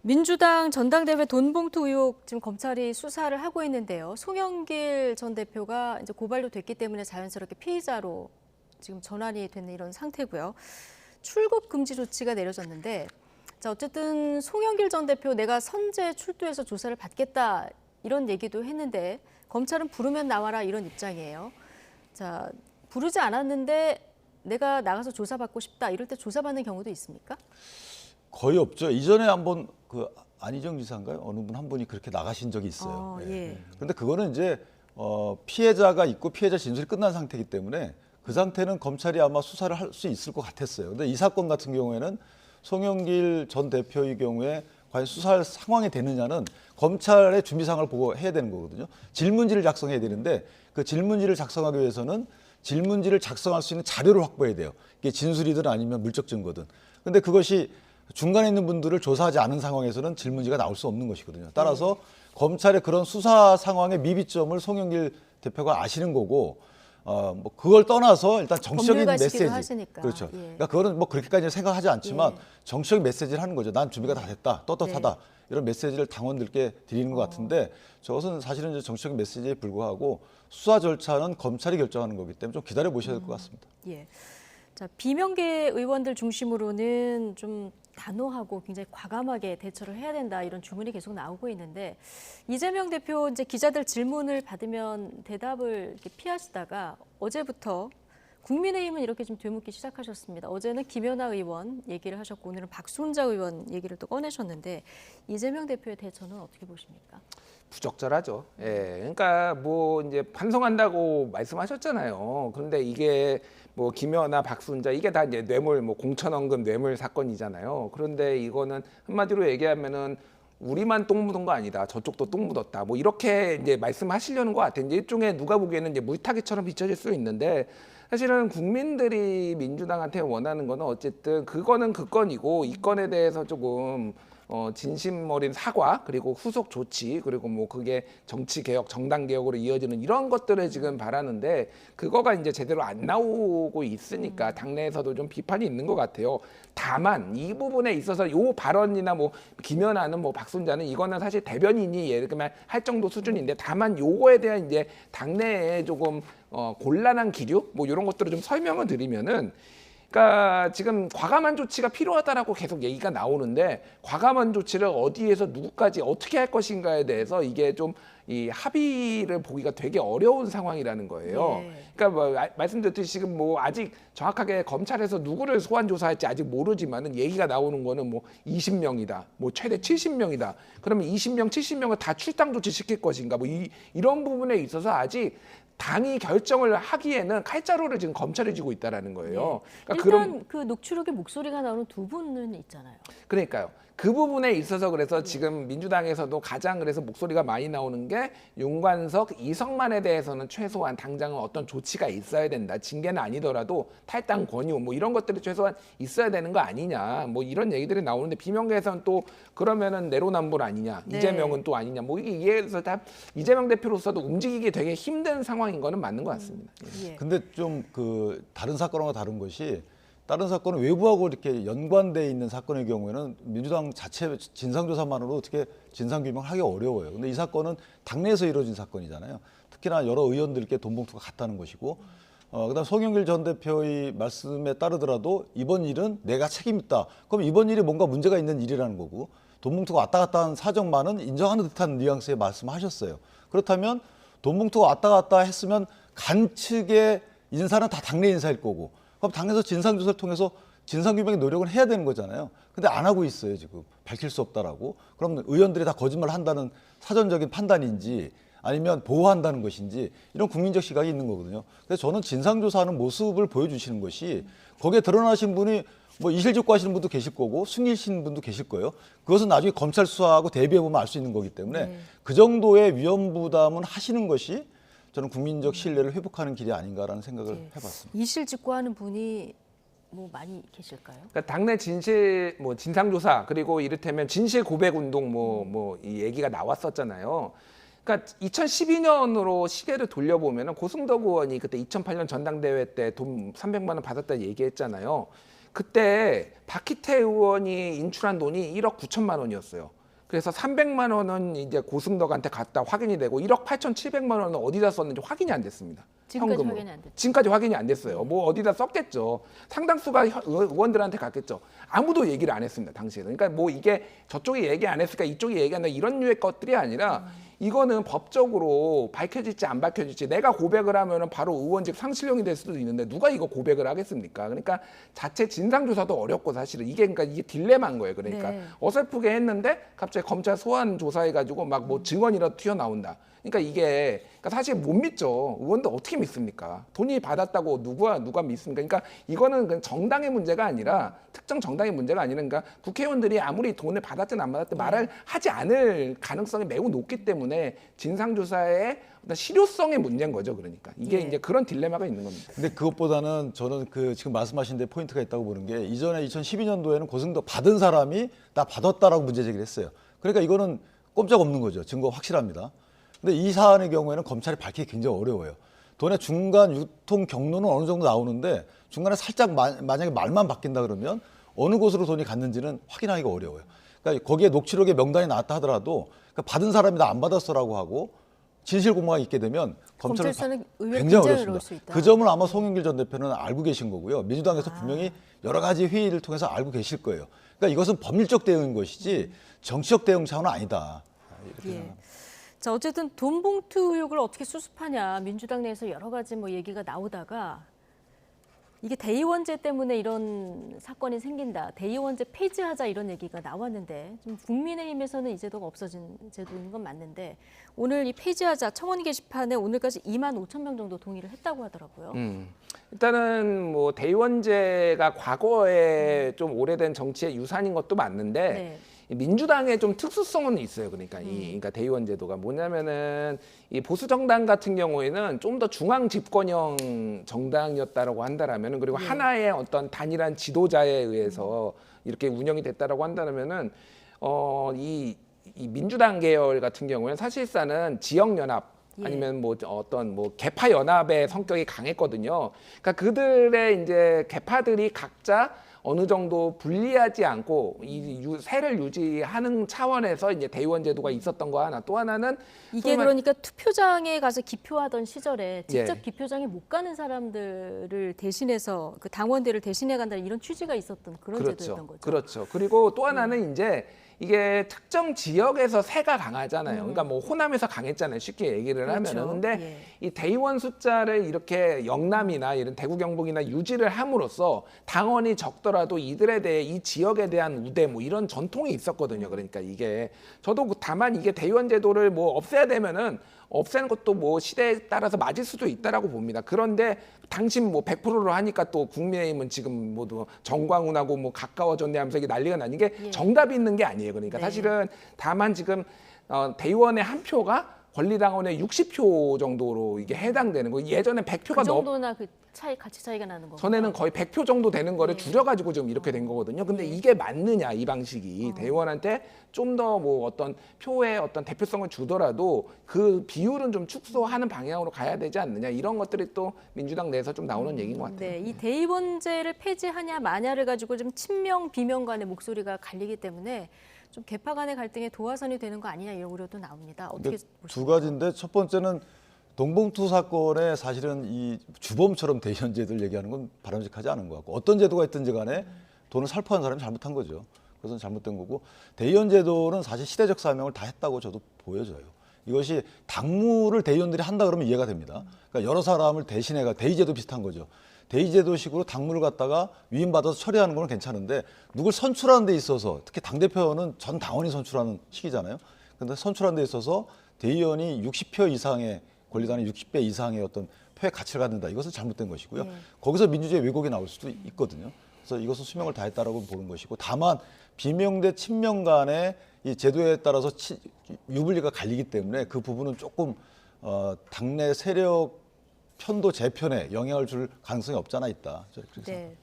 민주당 전당대회 돈봉투 의혹 지금 검찰이 수사를 하고 있는데요. 송영길 전 대표가 이제 고발도 됐기 때문에 자연스럽게 피의자로 지금 전환이 되는 이런 상태고요. 출국 금지 조치가 내려졌는데, 자 어쨌든 송영길 전 대표 내가 선제 출두해서 조사를 받겠다 이런 얘기도 했는데 검찰은 부르면 나와라 이런 입장이에요. 자 부르지 않았는데 내가 나가서 조사받고 싶다 이럴 때 조사받는 경우도 있습니까? 거의 없죠. 이전에 한번 그 안희정 지사인가요? 어느 분 한 분이 그렇게 나가신 적이 있어요. 예. 그런데 그거는 이제 피해자가 있고 피해자 진술이 끝난 상태이기 때문에 그 상태는 검찰이 아마 수사를 할 수 있을 것 같았어요. 근데 이 사건 같은 경우에는 송영길 전 대표의 경우에 과연 수사할 상황이 되느냐는 검찰의 준비상을 보고 해야 되는 거거든요. 질문지를 작성해야 되는데 그 질문지를 작성하기 위해서는 질문지를 작성할 수 있는 자료를 확보해야 돼요. 이게 진술이든 아니면 물적 증거든. 근데 그것이 중간에 있는 분들을 조사하지 않은 상황에서는 질문지가 나올 수 없는 것이거든요. 따라서 검찰의 그런 수사 상황의 미비점을 송영길 대표가 아시는 거고, 뭐 그걸 떠나서 일단 정치적인 메시지, 하시니까. 그렇죠. 예. 그러니까 그거는 뭐 그렇게까지 생각하지 않지만 정치적인 메시지를 하는 거죠. 난 준비가 다 됐다, 떳떳하다 이런 메시지를 당원들께 드리는 것 같은데 저것은 사실은 이제 정치적인 메시지에 불과하고 수사 절차는 검찰이 결정하는 거기 때문에 좀 기다려 보셔야 될 것 같습니다. 예. 자, 비명계 의원들 중심으로는 좀 단호하고 굉장히 과감하게 대처를 해야 된다 이런 주문이 계속 나오고 있는데 이재명 대표 이제 기자들 질문을 받으면 대답을 이렇게 피하시다가 어제부터 국민의힘은 이렇게 좀 되묻기 시작하셨습니다. 어제는 김연아 의원 얘기를 하셨고 오늘은 박순자 의원 얘기를 또 꺼내셨는데 이재명 대표의 대처는 어떻게 보십니까? 부적절하죠. 예, 그러니까 뭐 이제 반성한다고 말씀하셨잖아요. 그런데 이게 뭐 김연아, 박순자 이게 다 이제 뇌물 뭐 공천원금 뇌물 사건이잖아요. 그런데 이거는 한마디로 얘기하면은 우리만 똥 묻은 거 아니다. 저쪽도 똥 묻었다. 뭐 이렇게 이제 말씀하시려는 것 같아요. 이제 일종의 누가 보기에는 이제 물타기처럼 비춰질 수 있는데 사실은 국민들이 민주당한테 원하는 거는 어쨌든 그거는 그 건이고 이 건에 대해서 조금 진심 어린 사과 그리고 후속 조치 그리고 뭐 그게 정치 개혁 정당 개혁으로 이어지는 이런 것들을 지금 바라는데 그거가 이제 제대로 안 나오고 있으니까 당내에서도 좀 비판이 있는 것 같아요. 다만 이 부분에 있어서 요 발언이나 뭐 김연아는 뭐 박순자는 이거는 사실 대변인이 예를 들면 할 정도 수준인데 다만 요거에 대한 이제 당내에 조금 곤란한 기류 뭐 이런 것들을 좀 설명을 드리면은. 그러니까 지금 과감한 조치가 필요하다라고 계속 얘기가 나오는데 과감한 조치를 어디에서 누구까지 어떻게 할 것인가에 대해서 이게 좀 이 합의를 보기가 되게 어려운 상황이라는 거예요. 그러니까 뭐 말씀드렸듯이 지금 뭐 아직 정확하게 검찰에서 누구를 소환 조사할지 아직 모르지만은 얘기가 나오는 거는 뭐 20명이다, 뭐 최대 70명이다. 그러면 20명, 70명을 다 출당 조치 시킬 것인가? 뭐 이런 부분에 있어서 아직 당이 결정을 하기에는 칼자루를 지금 검찰이 쥐고 있다라는 거예요. 그러니까 일단 그 녹취록에 목소리가 나오는 두 분은 있잖아요. 그러니까요. 그 부분에 있어서 그래서 지금 민주당에서도 가장 그래서 목소리가 많이 나오는 게 윤관석, 이성만에 대해서는 최소한 당장은 어떤 조치가 있어야 된다. 징계는 아니더라도 탈당 권유 뭐 이런 것들이 최소한 있어야 되는 거 아니냐. 뭐 이런 얘기들이 나오는데 비명계에서는 또 그러면은 내로남불 아니냐. 이재명은 또 아니냐. 뭐 이게 이해해서 다 이재명 대표로서도 움직이기 되게 힘든 상황인 거는 맞는 것 같습니다. 근데 좀 그 다른 사건과 다른 것이 다른 사건은 외부하고 이렇게 연관돼 있는 사건의 경우에는 민주당 자체 진상조사만으로 어떻게 진상규명을 하기 어려워요. 근데 이 사건은 당내에서 이루어진 사건이잖아요. 특히나 여러 의원들께 돈봉투가 갔다는 것이고, 그다음 송영길 전 대표의 말씀에 따르더라도 이번 일은 내가 책임 있다. 그럼 이번 일이 뭔가 문제가 있는 일이라는 거고, 돈봉투가 왔다 갔다 한 사정만은 인정하는 듯한 뉘앙스의 말씀하셨어요. 그렇다면 돈봉투가 왔다 갔다 했으면 간 측의 인사는 다 당내 인사일 거고, 그럼 당에서 진상조사를 통해서 진상규명의 노력을 해야 되는 거잖아요. 근데 안 하고 있어요, 지금. 밝힐 수 없다라고. 그럼 의원들이 다 거짓말을 한다는 사전적인 판단인지 아니면 보호한다는 것인지 이런 국민적 시각이 있는 거거든요. 그래서 저는 진상조사하는 모습을 보여주시는 것이 거기에 드러나신 분이 뭐 이실직고 하시는 분도 계실 거고 숨기신 분도 계실 거예요. 그것은 나중에 검찰 수사하고 대비해보면 알 수 있는 거기 때문에 그 정도의 위험 부담은 하시는 것이 저는 국민적 신뢰를 회복하는 길이 아닌가라는 생각을 해봤습니다. 이실직고하는 분이 뭐 많이 계실까요? 그러니까 당내 진실 뭐 진상조사 그리고 이를테면 진실 고백 운동 뭐 이 얘기가 나왔었잖아요. 그러니까 2012년으로 시계를 돌려보면은 고승덕 의원이 그때 2008년 전당대회 때 돈 300만 원 받았다 얘기했잖아요. 그때 박희태 의원이 인출한 돈이 1억 9천만 원이었어요. 그래서 300만 원은 이제 고승덕한테 갔다 확인이 되고 1억 8,700만 원은 어디다 썼는지 확인이 안 됐습니다. 지금까지 현금으로. 확인이 안 됐죠. 지금까지 확인이 안 됐어요. 뭐 어디다 썼겠죠. 상당수가 의원들한테 갔겠죠. 아무도 얘기를 안 했습니다. 당시에는. 그러니까 뭐 이게 저쪽이 얘기 안 했을까 이쪽이 얘기한다 이런 류의 것들이 아니라 이거는 법적으로 밝혀질지 안 밝혀질지 내가 고백을 하면은 바로 의원직 상실용이 될 수도 있는데 누가 이거 고백을 하겠습니까? 그러니까 자체 진상조사도 어렵고 사실은 그러니까 이게 딜레마인 거예요. 그러니까 네. 어설프게 했는데 갑자기 검찰 소환 조사해가지고 막 뭐 증언이라도 튀어나온다. 그러니까 이게 사실 못 믿죠. 의원들 어떻게 믿습니까? 돈이 받았다고 누가 믿습니까? 그러니까 이거는 그냥 정당의 문제가 아니라 특정 정당의 문제가 아니라 그러니까 국회의원들이 아무리 돈을 받았든 안 받았든 말을 하지 않을 가능성이 매우 높기 때문에 진상조사의 어떤 실효성의 문제인 거죠. 그러니까 이게 예. 이제 그런 딜레마가 있는 겁니다. 근데 그것보다는 저는 그 지금 말씀하신 데 포인트가 있다고 보는 게 이전에 2012년도에는 고승덕 받은 사람이 나 받았다라고 문제 제기를 했어요. 그러니까 이거는 꼼짝 없는 거죠. 증거가 확실합니다. 근데 이 사안의 경우에는 검찰이 밝히기 굉장히 어려워요. 돈의 중간 유통 경로는 어느 정도 나오는데 중간에 살짝 만약에 말만 바뀐다 그러면 어느 곳으로 돈이 갔는지는 확인하기가 어려워요. 그러니까 거기에 녹취록에 명단이 나왔다 하더라도 그러니까 받은 사람이 나 안 받았어라고 하고 진실 공방이 있게 되면 검찰은 검찰에서는 의외로 굉장히 굉장히 어렵습니다. 어려울 수 있다. 그 점을 아마 송영길 전 대표는 알고 계신 거고요. 민주당에서 분명히 여러 가지 회의를 통해서 알고 계실 거예요. 그러니까 이것은 법률적 대응인 것이지 정치적 대응 차원은 아니다. 이렇게 예. 생각합니다. 자, 어쨌든 돈 봉투 의혹을 어떻게 수습하냐 민주당 내에서 여러 가지 뭐 얘기가 나오다가 이게 대의원제 때문에 이런 사건이 생긴다. 대의원제 폐지하자 이런 얘기가 나왔는데 좀 국민의힘에서는 이 제도가 없어진 제도인 건 맞는데 오늘 이 폐지하자 청원 게시판에 오늘까지 2만 5천 명 정도 동의를 했다고 하더라고요. 일단은 뭐 대의원제가 과거에 좀 오래된 정치의 유산인 것도 맞는데 네. 민주당의 좀 특수성은 있어요. 그러니까 그러니까 대의원 제도가 뭐냐면은 이 보수 정당 같은 경우에는 좀 더 중앙 집권형 정당이었다라고 한다라면은 그리고 하나의 어떤 단일한 지도자에 의해서 이렇게 운영이 됐다라고 한다라면은 이 민주당 계열 같은 경우에는 사실상은 지역 연합 아니면 뭐 어떤 뭐 개파 연합의 성격이 강했거든요. 그러니까 그들의 이제 개파들이 각자 어느 정도 분리하지 않고 이 세를 유지하는 차원에서 이제 대의원 제도가 있었던 거 하나. 또 하나는 이게 그러니까 투표장에 가서 기표하던 시절에 직접 예. 기표장에 못 가는 사람들을 대신해서 그 당원들을 대신해 간다는 이런 취지가 있었던 그런 제도였던 거죠. 그렇죠. 그리고 또 하나는 이제 이게 특정 지역에서 세가 강하잖아요. 그러니까 뭐 호남에서 강했잖아요. 쉽게 얘기를 그렇죠. 하면은. 근데 예. 이 대의원 숫자를 이렇게 영남이나 이런 대구 경북이나 유지를 함으로써 당원이 적더라도 이들에 대해 이 지역에 대한 우대 뭐 이런 전통이 있었거든요. 그러니까 이게 저도 다만 이게 대의원 제도를 뭐 없애야 되면은 없애는 것도 뭐 시대에 따라서 맞을 수도 있다라고 봅니다. 그런데 당신 뭐 100%로 하니까 또 국민의힘은 지금 모두 정광훈하고 뭐 가까워졌네 하면서 이게 난리가 나는 게 정답이 있는 게 아니에요. 그러니까 네. 사실은 다만 지금 대의원의 한 표가 권리당원의 60표 정도로 이게 해당되는 거. 예전에 100표가 그 정도나 그 차이 가치 차이가 나는 거. 전에는 거의 100표 정도 되는 거를 줄여가지고 좀 이렇게 된 거거든요. 근데 이게 맞느냐 이 방식이 대의원한테 좀 더 뭐 어떤 표의 어떤 대표성을 주더라도 그 비율은 좀 축소하는 방향으로 가야 되지 않느냐 이런 것들이 또 민주당 내에서 좀 나오는 얘기인 것 같아요. 네, 이 대의원제를 폐지하냐 마냐를 가지고 좀 친명 비명 간의 목소리가 갈리기 때문에 좀 개파 간의 갈등의 도화선이 되는 거 아니냐 이런 우려도 나옵니다. 어떻게 근데 두 보십니까? 가지인데 첫 번째는 동봉투 사건에 사실은 이 주범처럼 대의원제도를 얘기하는 건 바람직하지 않은 것 같고 어떤 제도가 있든지 간에 돈을 살포한 사람이 잘못한 거죠. 그것은 잘못된 거고 대의원제도는 사실 시대적 사명을 다 했다고 저도 보여져요. 이것이 당무를 대의원들이 한다 그러면 이해가 됩니다. 그러니까 여러 사람을 대신해가 대의제도 비슷한 거죠. 대의제도식으로 당무를 갖다가 위임받아서 처리하는 건 괜찮은데 누굴 선출하는 데 있어서 특히 당대표는 전 당원이 선출하는 시기잖아요. 그런데 선출하는 데 있어서 대의원이 60표 이상의 권리당의 60배 이상의 어떤 표의 가치를 갖는다. 이것은 잘못된 것이고요. 거기서 민주주의 왜곡이 나올 수도 있거든요. 그래서 이것은 수명을 다했다라고 보는 것이고 다만 비명 대 친명 간의 이 제도에 따라서 유불리가 갈리기 때문에 그 부분은 조금 당내 세력 편도 재편에 영향을 줄 가능성이 없지 않아 있다. 저는 그렇게 생각합니다. 네.